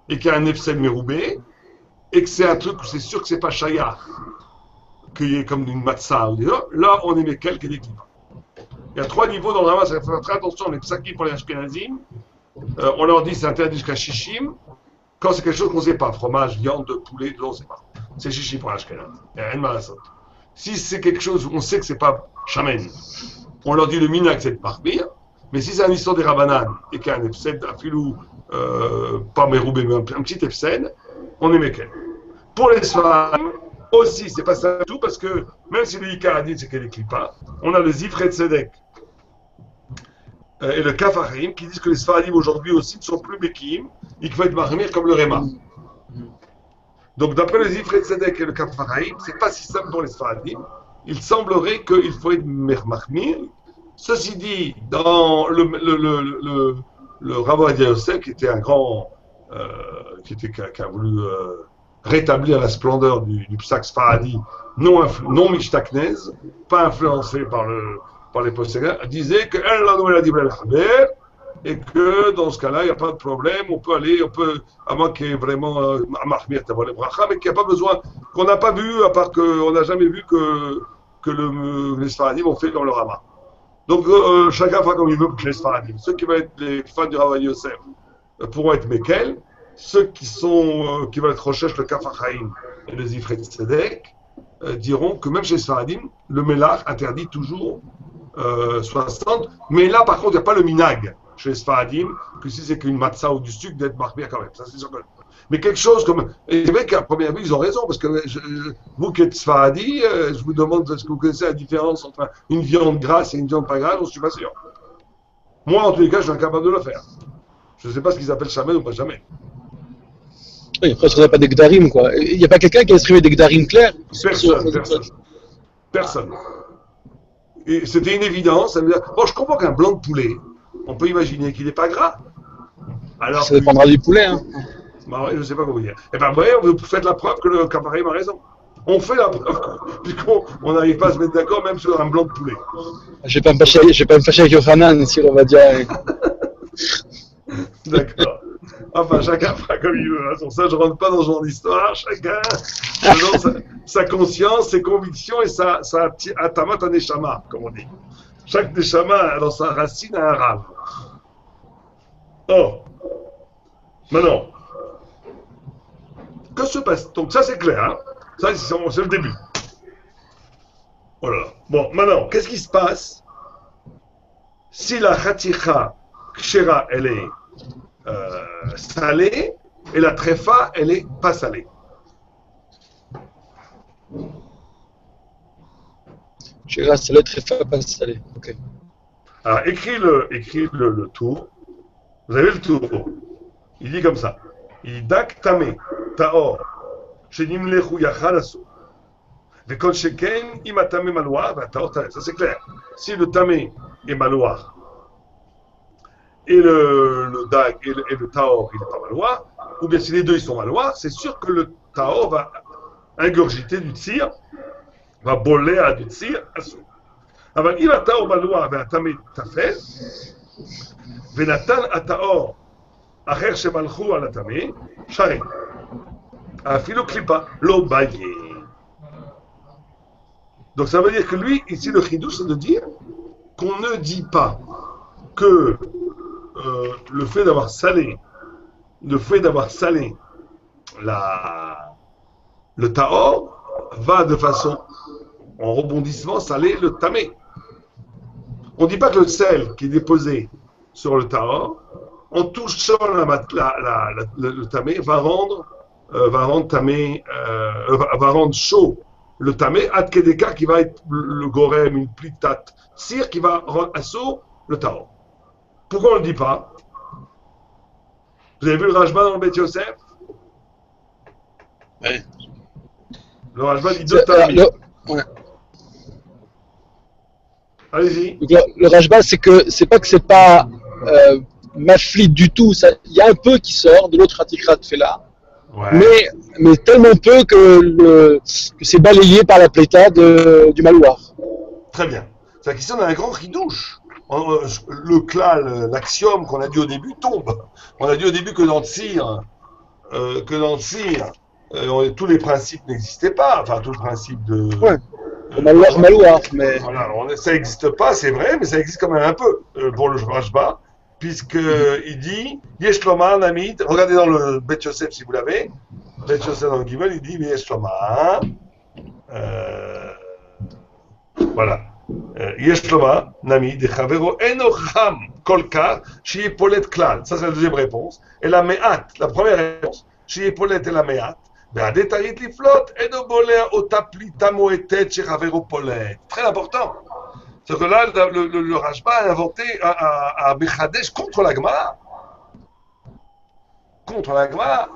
et qu'il y a un efsel meroubé, et que c'est un truc où c'est sûr que c'est pas shaya, qu'il y ait comme une matzah, là, on est mekel qui est des clips. Il y a trois niveaux dans le Rama, ça faut faire attention, les psaki pour les Ashkenazim. On leur dit c'est interdit jusqu'à Shishim. Quand c'est quelque chose qu'on ne sait pas, fromage, viande, poulet, on ne sait pas. C'est Shishim pour l'Ashkenaz. Il n'y a rien de mal à ça. Si c'est quelque chose où on sait que c'est pas Shamen, on leur dit le minak c'est de parmir. Mais si c'est un histoire des Rabbanan et qu'il y a un efsed, un filou, pas méroubé, mais un petit efsed, on est mekel. Pour les Sfaradim, aussi, c'est pas ça du tout, parce que même si le Ikaradin c'est qu'elle écrit pas, on a le Zifre Tzedek et le Kafarim qui disent que les Sfaradim aujourd'hui aussi ne sont plus Bekim et qu'il faut être Mahmir comme le Réma. Donc d'après le Zifre Tzedek et le Kafarim, c'est pas si simple pour les Sfaradim. Il semblerait qu'il faut être Mahmir. Ceci dit, dans le Rav Ovadia Yosef, qui était un grand, qui a voulu rétablir la splendeur du Psak Sfaradi, non Mishtaknez, pas influencé par les possédants, disait que et que dans ce cas-là, il n'y a pas de problème, on peut, à moins qu'il y ait vraiment un mahmir, mais qu'il n'y a pas besoin, qu'on n'a pas vu, à part qu'on n'a jamais vu que les Sfaradim ont fait comme le Rama. Donc chacun fera comme il veut pour les Sfaradim. Ceux qui vont être les fans du Rav Yosef pourront être Mekel, ceux qui veulent être recherche le Kafachaim et le Zifre Tzedek diront que même chez les Sfaradim, le Melach interdit toujours 60, mais là par contre il n'y a pas le minag chez les Sfaradim, que si c'est qu'une matzah ou du sucre d'être marqué quand même, ça c'est sûr que... Mais quelque chose comme... Et c'est vrai qu'à première vue ils ont raison, parce que vous qui êtes Sfaradi, je vous demande est-ce que vous connaissez la différence entre une viande grasse et une viande pas grasse, je ne suis pas sûr. Moi en tous les cas je suis incapable de le faire. Je ne sais pas ce qu'ils appellent Shamen ou pas Shamen. Oui, après, ce n'est pas des Gdarim, quoi. Il n'y a pas quelqu'un qui a exprimé des Gdarim clairs? Personne. Et c'était une évidence. Ça veut dire... Bon, je comprends qu'un blanc de poulet, on peut imaginer qu'il n'est pas gras. Alors ça dépendra du poulet, hein. Bah ouais, je ne sais pas comment vous dire. Eh bien, vous faites la preuve que le Kafarim a raison. On fait la preuve, puisqu'on n'arrive pas à se mettre d'accord même sur un blanc de poulet. Je ne vais pas me fâcher avec Yochanan, si on va dire. D'accord. Enfin, chacun fera comme il veut. Hein. Ça, je ne rentre pas dans ce genre d'histoire. Chacun, selon sa conscience, ses convictions et sa atamat à neshama, comme on dit. Chaque neshama, dans sa racine, a un rave. Oh. Maintenant, que se passe? Donc, ça, c'est clair. Hein. Ça, c'est le début. Voilà. Bon, maintenant, qu'est-ce qui se passe si la khaticha kshera, elle est salée et la trefa, elle est pas salée? Kshera salée, trefa pas salée. Ok. Alors, écris le tour. Vous avez le tour. Il dit comme ça. Il dit dak tamé, taor, shenimlechu yachal aso. Vekol sheken im tamé maloir, taor taor. Ça c'est clair. Si le tamé est maloir et le dag et le taor il n'est pas maloir, ou bien si les deux ils sont maloirs, c'est sûr que le taor va ingurgiter du tzir, va boller à du tzir aso. אבל אם הטהור מלוח והטמא טפל, ונתן הטהור אחר שמלכו על הטמא, שרים. אפילו קליפה לא baillé. Donc ça veut dire que lui, ici le chidouche, c'est de dire qu'on ne dit pas que le fait d'avoir salé le tahor va de façon en rebondissement saler le tamé. On ne dit pas que le sel qui est déposé sur le tahor, en touchant le tamé, va rendre chaud le tamé, ad kedeka qui va être le gorem, une plitat, sir qui va rendre assaut le tahor. Pourquoi on ne le dit pas? Vous avez vu le Rajba dans le Beth Yosef? Oui. Le Rajba dit deux tamés. Ouais. Allez-y. Donc, le Rajba, c'est pas que c'est pas maflit du tout. Il y a un peu qui sort de l'autre Hatikrat fait là, Ouais. mais tellement peu que c'est balayé par la pléta du Malouar. Très bien. C'est qu'ici on a un grand ridouche. Le klal, l'axiome qu'on a dit au début tombe. On a dit au début que dans le tzir, tous les principes n'existaient pas. Enfin, tout le principe de. Ouais. Malouar, mais. Voilà, ça n'existe pas, c'est vrai, mais ça existe quand même un peu pour le Rajba, puisqu'il dit Yesh Lomar Namid, regardez dans le Beth Yosef si vous l'avez, Beth Yosef dans le Gimel, il dit Yesh Lomar, voilà, Yesh Lomar Namid, Chavero Enocham Kolkar, Shiepolet Klal, ça c'est la deuxième réponse, et la Me'at, la première réponse, Shiepolet et la Me'at. Très important. C'est que là, le Rajba a inventé à Bechadesh contre la Gemara. Contre la Gemara,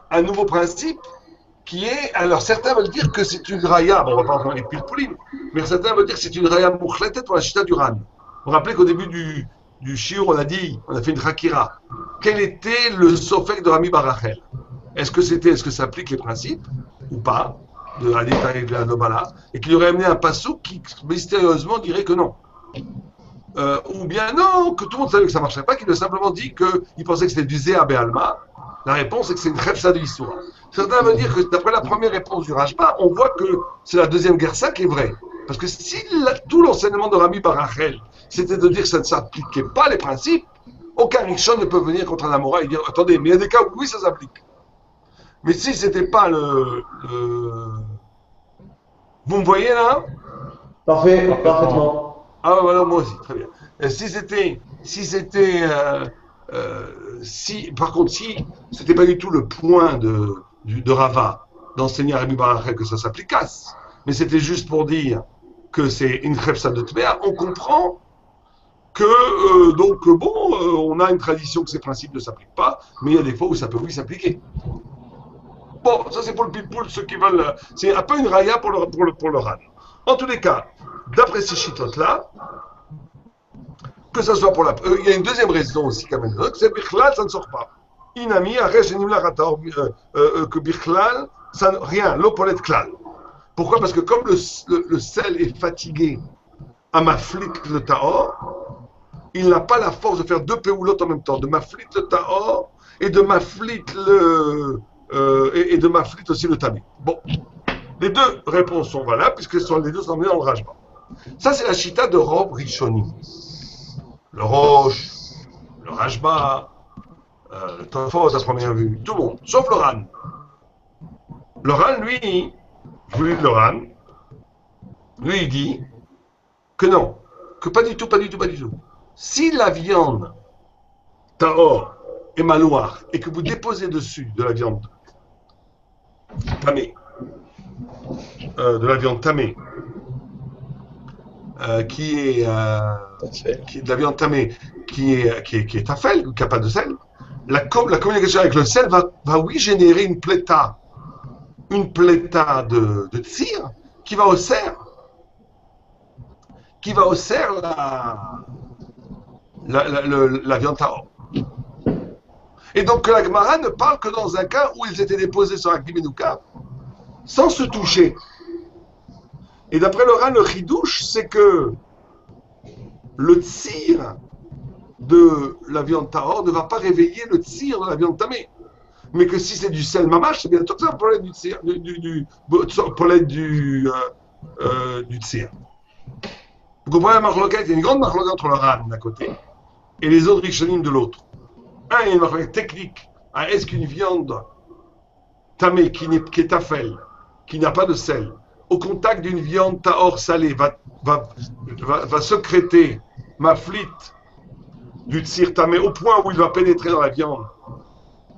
un nouveau principe qui est. Alors certains veulent dire que c'est une raya, bon, on ne va pas entendre les pilpoulim, mais certains veulent dire que c'est une raya mouchletet pour la chita du Ran. Vous vous rappelez qu'au début du shiur, on a fait une rakira. Quel était le sofek de Rami Barachel? Est-ce que ça applique les principes ou pas de Hadith et de la Nobala, et qu'il aurait amené un passouk qui mystérieusement dirait que non, ou bien non, que tout le monde savait que ça ne marcherait pas, qu'il a simplement dit qu'il pensait que c'était du Zéa Be'alma. La réponse est que c'est une Khefsa de l'histoire. Certains veulent dire que d'après la première réponse du Rajba, on voit que c'est la deuxième guersa qui est vraie. Parce que si tout l'enseignement de Rami Barachel, c'était de dire que ça ne s'appliquait pas les principes, aucun Rishon ne peut venir contre un Amora et dire attendez, mais il y a des cas où oui ça s'applique. Mais si c'était pas le... Vous me voyez là? Parfait, parfaitement. Ah voilà, moi aussi, très bien. Et par contre, si c'était pas du tout le point de Rava d'enseigner à Rabbi Barachel que ça s'applicasse, mais c'était juste pour dire que c'est une Khefsa de Tmea, on comprend que, on a une tradition que ces principes ne s'appliquent pas, mais il y a des fois où ça peut oui s'appliquer. Bon, ça c'est pour le pitbull, ceux qui veulent. C'est un peu une raya pour le RAN. En tous les cas, d'après ces chitotes-là, que ce soit pour la. Il y a une deuxième raison aussi, quand même, que c'est Bichlal, ça ne sort pas. Inami, Aresh, Enimla, Rator, que Bichlal, rien, l'opolet klal. Pourquoi? Parce que comme le sel est fatigué à maflit le tahor, il n'a pas la force de faire deux péoulotes en même temps, de maflit le tahor et de maflit et de maflit aussi le tamé. Bon, les deux réponses sont valables puisque les deux sont emmenés dans le Rajba. Ça, c'est la chita de Rob Rishoni. Le Roche, le Rajba, le Tafot à première vue, tout le monde, sauf le Ran. Le Ran, lui, il dit que non, que pas du tout. Si la viande tahor est maloir et que vous déposez dessus de la viande tamée, qui est de la viande tamée, qui est tafel, qui n'a pas de sel, la communication avec le sel va oui générer une pléta de tir qui va au cerf la viande tahor. Et donc la Gemara ne parle que dans un cas où ils étaient déposés sur Akdim et Noukav sans se toucher. Et d'après le Ran, le chidouche, c'est que le tir de la viande tahor ne va pas réveiller le tir de la viande tamée. Mais que si c'est du sel mamache, c'est bien sûr que ça pour l'aide du tir. Du tir. Vous comprenez la marloquette? Il y a une grande marloquette entre le Ran d'un côté et les autres Rishonim de l'autre. Il y a une marloquette technique. Est-ce qu'une viande tamée qui est tafel, qui n'a pas de sel, au contact d'une viande tahor salée, va secréter ma flite du tsir tamé au point où il va pénétrer dans la viande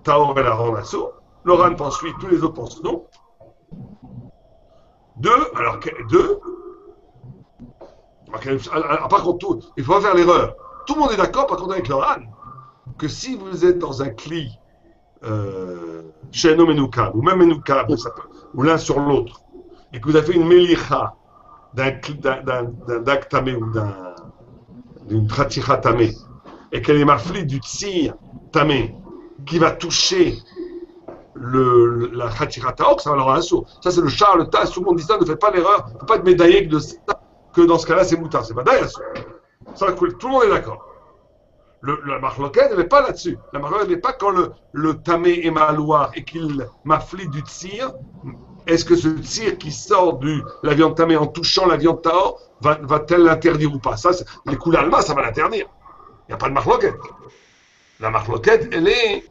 tahor et la rendre assaut? Le Ran pense oui, tous les autres pensent non. Deux. Par contre, il ne faut pas faire l'erreur. Tout le monde est d'accord, par contre, avec le Ran, que si vous êtes dans un cli chez un homme Menoukav, ou même Menoukav, ou l'un sur l'autre, et que vous avez fait une melicha d'un tamé ou d'une traticha tamé, et qu'elle est marflite du tsir tamé, qui va toucher la traticha tahor, ça va leur assaut. Ça, c'est le char, le tas, tout le monde dit ça, ne faites pas l'erreur, ne faut pas être médaillé de ça, que dans ce cas-là, c'est moutard, c'est pas d'ailleurs. Ça, tout le monde est d'accord. La marloquette, elle n'est pas là-dessus. La marloquette n'est pas quand le tamé est malouar et qu'il m'afflige du tsir. Est-ce que ce tsir qui sort de la viande tamée en touchant la viande tahor va-t-elle l'interdire ou pas? Ça, les coups d'alma, ça va l'interdire. Il n'y a pas de marloquette. La marloquette, elle est...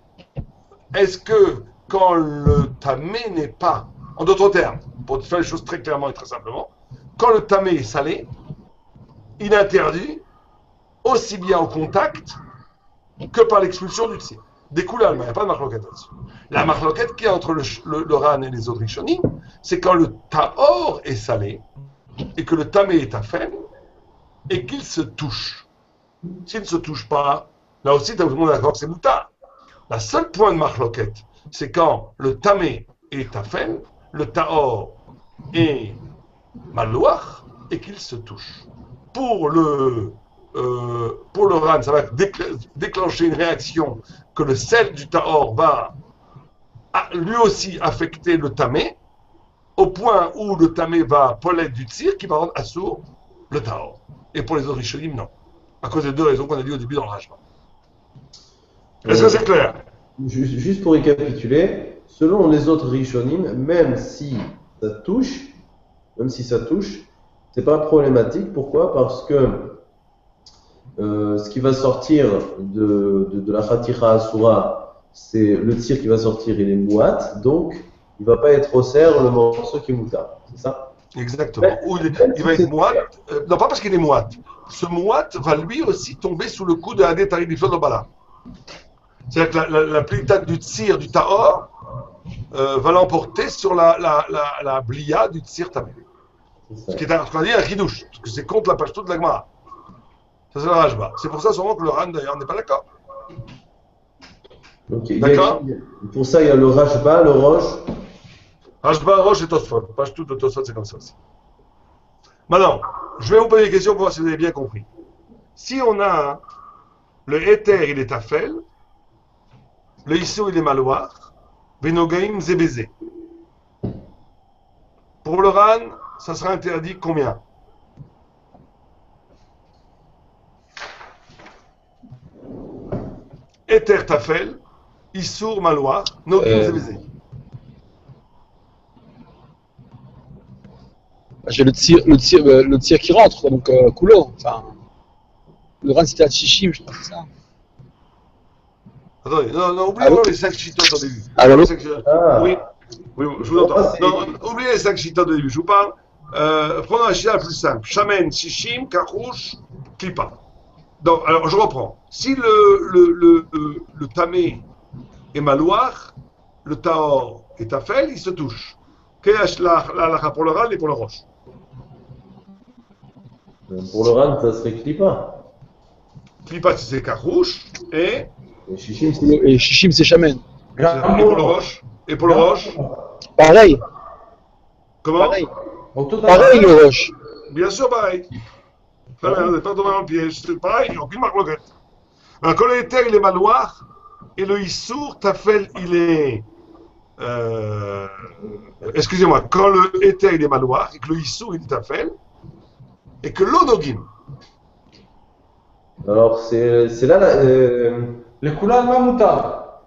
Est-ce que quand le tamé n'est pas... En d'autres termes, pour faire les choses très clairement et très simplement, quand le tamé est salé, il interdit aussi bien au contact que par l'expulsion du tsir. Des coups d'alma, il n'y a pas de marloquette là-dessus. La marloquette qu'il y a entre le Ran et les autres Rishonim, c'est quand le tahor est salé et que le tamé est tafel et qu'il se touche. S'il ne se touche pas, là aussi, tout le monde est d'accord que c'est moutard. La seule point de marloquette, c'est quand le tamé est tafel, le tahor est malouach et qu'il se touche. Pour le Ran, ça va déclencher une réaction que le sel du tahor va lui aussi affecter le tamé, au point où le tamé va poler du tsir qui va rendre assourd le tahor. Et pour les autres rishonim, non. À cause des deux raisons qu'on a dit au début dans le rajma. Est-ce que c'est clair? Juste pour récapituler, selon les autres rishonim, même si ça touche, c'est pas problématique. Pourquoi? Parce que ce qui va sortir de la Khaticha Asura, c'est le tir qui va sortir, il est mouat, donc il va pas être au cerf le morceau qui est mouta. C'est ça? Exactement. Ou il va être mouat, non pas parce qu'il est mouat. Ce mouat va lui aussi tomber sous le coup de la détail du Bala. C'est-à-dire que la plitade du tir du tahor va l'emporter sur la blia du tir tamé. Ce qui est ce qu'on dit un chidouche, parce que c'est contre la pashtout de la Gemara. Ça, c'est le rajba. C'est pour ça sûrement que le Ran, d'ailleurs, n'est pas d'accord. Okay. D'accord. Pour ça, il y a le rajba, le roche. Rajba, roche et tosfot. Pashtout de tosfot, c'est comme ça aussi. Maintenant, je vais vous poser des questions pour voir si vous avez bien compris. Si on a le éther, il est tafel, le issou, il est malouar, venogaim, zébézé. Pour le Ran, ça sera interdit combien? Éther tafel, issour malouar, nogim zébézé. J'ai le tir qui rentre, donc coulo. Enfin, le Ran c'était à Tchichim, je crois que c'est ça. Attendez, non, oubliez les 5 chitotes au début. Oui, je vous entends. Non, oubliez les 5 chitotes au début, je vous parle. Prenons la chita la plus simple. Shamen, Shishim, Karouche, Klipa. Donc, alors, je reprends. Si le tamé est malouar, le tahor est tafel, il se touche. Quelle est la pour le Ran et pour le roche? Pour le Ran, ça serait Klipa. Klipa, c'est Karouche et Et Shishim, Et Shishim, c'est Shamen. Et pour le roche? Et pour le roche? Pareil, Comment? pareil. Autour Pareil, le Roche. Bien sûr, pareil. Très bien, vous n'êtes pas tombé dans le piège. C'est pareil, il n'y a aucune marque loquette. Alors, quand le éther, il est maloir, et le issour, tafel, il est. Excusez-moi, quand le éther, il est maloir, et que le issour, il est tafel, et que l'onogim, alors c'est là, Le Kulan Mamouta.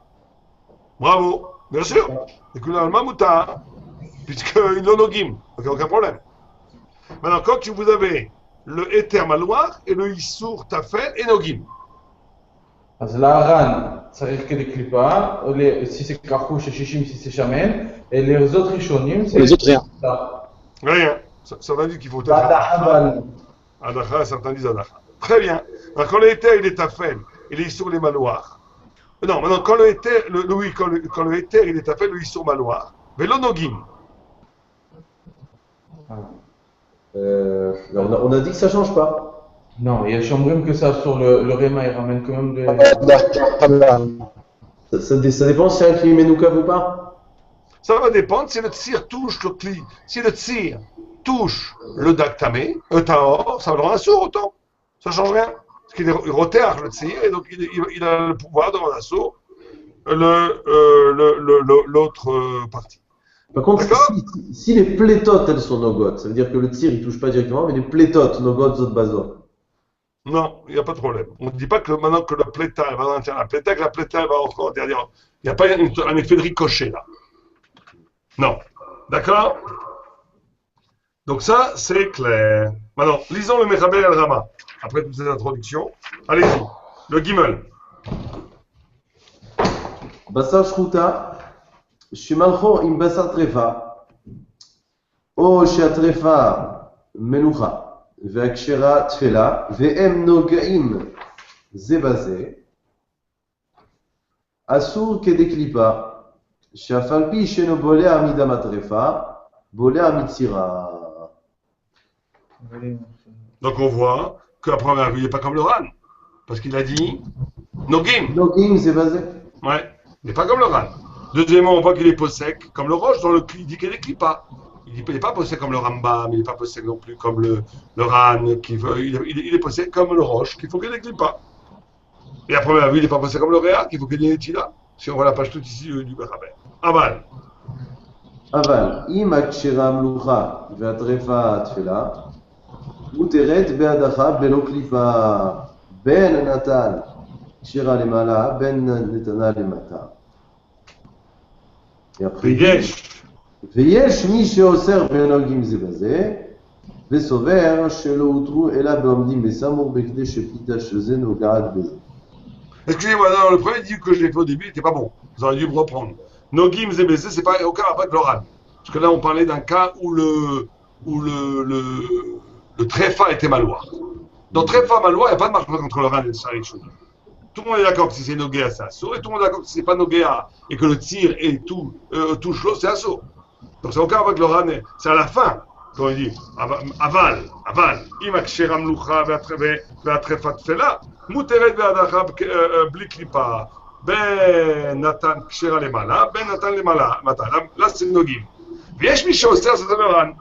bravo, bien sûr, et que le mamouta, puisque l'onogim, donc il n'y a aucun problème. Maintenant, quand vous avez le éther maloir, et le issour, tafel, et nogim. אז להר"ן צריך כדי קליפה, si c'est כחוש, שישים, si c'est שמן, et les autres ראשונים, Et les autres, rien. Rien. Ça dit qu'il faut être. Badahaban. Adacha, certains disent Adacha. Très bien. Alors, quand le éther, il est tafel, et le issour, les maloirs. Non, maintenant, quand le éther, oui, quand le éther, il est tafel, le issour maloir. Mais l'onogim. on a dit que ça change pas. Non, il y a שאומרים que ça sur le Réma, il ramène quand même des... Ça dépend si c'est un kli menoukav ou pas. Ça va dépendre si le tzir touche le kli. Si le tzir touche le daktamé, taor, ça va le rendre assourd autant. Ça change rien. Parce qu'il est rotéach le tzir, et donc il a le pouvoir de rendre assourd l'autre partie. Par contre, D'accord. si les plétotes, elles sont nogotes, ça veut dire que le tir, il touche pas directement, mais les plétotes, nogotes, zot bazo. Non, il n'y a pas de problème. On ne dit pas que maintenant que le pléta va dans la pléta, que la pléta va encore derrière. Il n'y a pas un effet de ricochet là. Non. D'accord? Donc ça, c'est clair. Maintenant, lisons le Mechaber El Rama. Après toutes ces introductions. Allez-y. Le Gimel. Basar shruta, shimalcho im basar trefa, o sheatrefa menucha. והקשרה תפלה, והם נוגעים זה בזה, אסור כדקליפה, שאף על פי שאינו בולע מדם הטרפה, בולע מצירה. Donc on voit qu'à première vue, il n'est pas comme le Ran. Parce qu'il a dit Nogim. נוגעים זה בזה. Ouais, il n'est pas comme le Ran. Deuxièmement, on voit qu'il est possèque, comme le Roche, dans le il dit qu'il est clipa. Il n'est pas possède comme le Rambam, il n'est pas possède non plus comme le Ran, il est possède comme le Roche, qu'il faut qu'il n'éclipse pas. Et à première vue, il n'est pas possède comme le Réa, qu'il faut qu'il ait là. Si on voit la page toute ici du Bechaber. Aval. אבל אם הקשרה מלוכה והטרפה תפלה, מותרת בהדחה בלא קליפה, בין נתן קשרה למעלה, בין נתנה למטה. ויש. ויש מי שאוסר ונוגעים זה בזה, וסובר שלא הותרו אלא בעומדים בסמוך בכדי שפיתה שזה נוגעת בזה. Excusez-moi, non, le premier dit que je l'ai fait au début, il n'était pas bon. Vous auriez dû me reprendre. Nogim Zébézé, c'est pas aucun rapport avec le Ran. Parce que là, on parlait d'un cas où le tréfa était maloir. Dans tréfa maloir, il n'y a pas de marque entre le Ran et le Sharichou. Tout le monde est d'accord que si c'est Nogéa, c'est assaut. Et tout le monde est d'accord que si c'est pas Nogéa et que le tir et tout touche l'eau, c'est assaut. Donc c'est aucun rapport avec le Ran. C'est à la fin, quand il dit aval, imak sheram lucha ve'atrefa tfela, muteret ve'adacha bli klipa, ben natan kshera lemala, ben natan lemala, là c'est Nogim. V'yesh mi she'oser, c'est le Ran.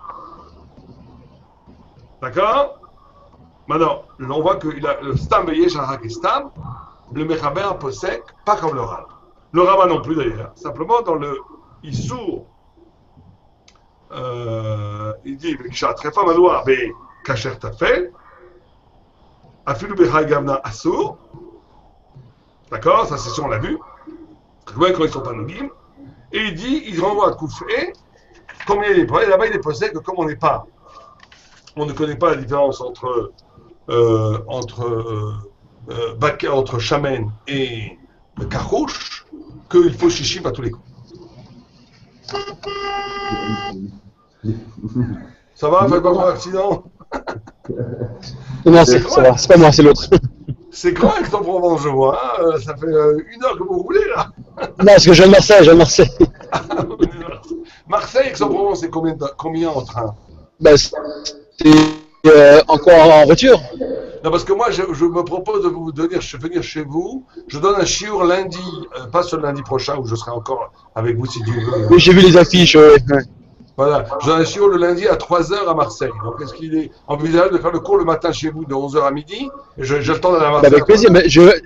D'accord? Maintenant, on voit que le stam ve'yesh harak stam, le Mechaber possède pas comme le Ran. Le Rama non plus d'ailleurs. Simplement dans le Issour, il dit Kshatrefa maloa be kasher tafel, afilu bechai gavna assour. D'accord, ça c'est sûr, on l'a vu. Quand ils sont pas nogim. Et il dit, il renvoie à Koufé, combien il est prêt. Là-bas, il est posé que comme on n'est pas, on ne connaît pas la différence entre Shamen et Karouche, qu'il faut Shishim à tous les coups. Ça va, faites pas mon accident. Non, ça va, c'est pas moi, c'est l'autre. C'est grand Aix-en-Provence, je vois. Hein. Ça fait 1 heure que vous roulez là. Non, parce que je viens de Marseille, Marseille, Aix-en-Provence, c'est combien en train? Bah, c'est encore en voiture. Non, parce que moi, je me propose de vous venir chez vous. Je donne un shiur lundi, pas ce lundi prochain où je serai encore avec vous si Dieu veut. Oui, j'ai vu les affiches, ouais. Voilà, je donne un shiur le lundi à 3h à Marseille. Donc, est-ce qu'il est envisageable de faire le cours le matin chez vous de 11h à midi? Et j'ai le temps d'aller à Marseille. Avec plaisir, mais je vais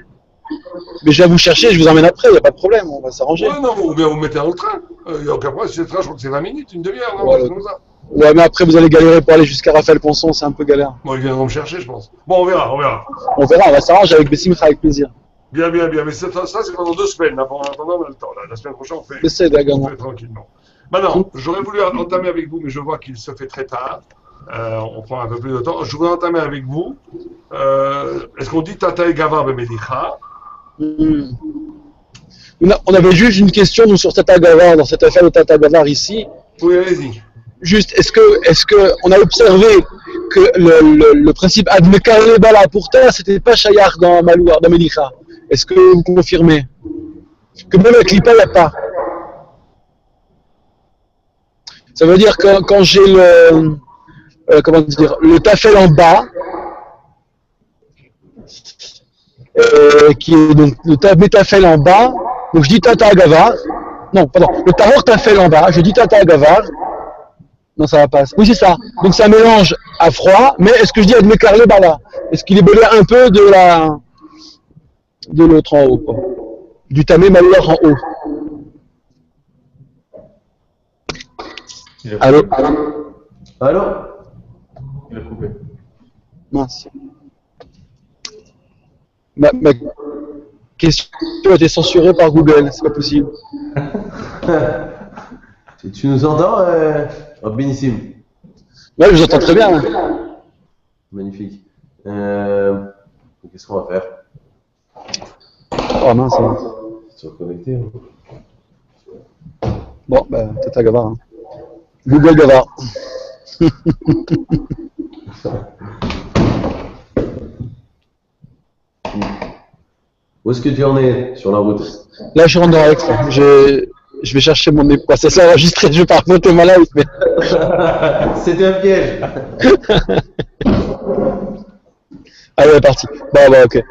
vous chercher, je vous emmène après, il n'y a pas de problème, on va s'arranger. Ouais, non, ou bien vous mettez dans le train. Il n'y a aucun problème. Si c'est le train, je crois que c'est 20 minutes, une demi-heure, non? Ouais, C'est comme ça. Ouais, mais après, vous allez galérer pour aller jusqu'à Raphaël-Ponson, c'est un peu galère. Bon, ils viendront me chercher, je pense. Bon, on verra, on verra. On verra, on va s'arranger avec Bessimcha, avec plaisir. Bien, bien, bien. Mais ça, c'est pendant 2 semaines. Là. En attendant, on a le temps. Là. La semaine prochaine, on fait, J'essaie on fait tranquillement. Maintenant, j'aurais voulu entamer avec vous, mais je vois qu'il se fait très tard. On prend un peu plus de temps. Je voudrais entamer avec vous. Est-ce qu'on dit Tata et Gavar Bemedicha? On avait juste une question nous, sur Tata Gavar, dans cette affaire de Tata Gavar ici. Oui, allez-y. Juste, est-ce que on a observé que le principe Admekar Lebala pour terre, c'était pas Shayar dans Malouar, dans Melicha? Est-ce que vous confirmez? Que même avec l'Ipa, il n'y a pas. Ça veut dire que quand j'ai comment dire, le tafel en bas, qui est donc le métafel en bas, donc je dis Tata Gavar, non, pardon, le tahor tafel en bas, je dis Tata Gavar, non ça va pas, oui c'est ça, donc ça mélange à froid, mais est-ce que je dis Admekar Lebala? Est-ce qu'il est belé un peu de l'autre en haut, quoi, du tamé malouar en haut? Allô? Allô? Il a coupé. Mince. Ma question a été censurée par Google, c'est pas possible. Tu nous entends, Bénissim? Ouais, je vous entends très bien. Hein. Magnifique. Qu'est-ce qu'on va faire? Oh mince. Hein. Se reconnecter. Hein. Bon, bah, Tata Gavar. Hein. Google Gavar. Où est-ce que tu en es sur la route? Là, je rentre dans Aix. Je vais chercher mon époux. Ça s'est enregistré, je vais pas raconter ma live, mais. C'était un piège. Allez, c'est parti. Bon, bah, ok.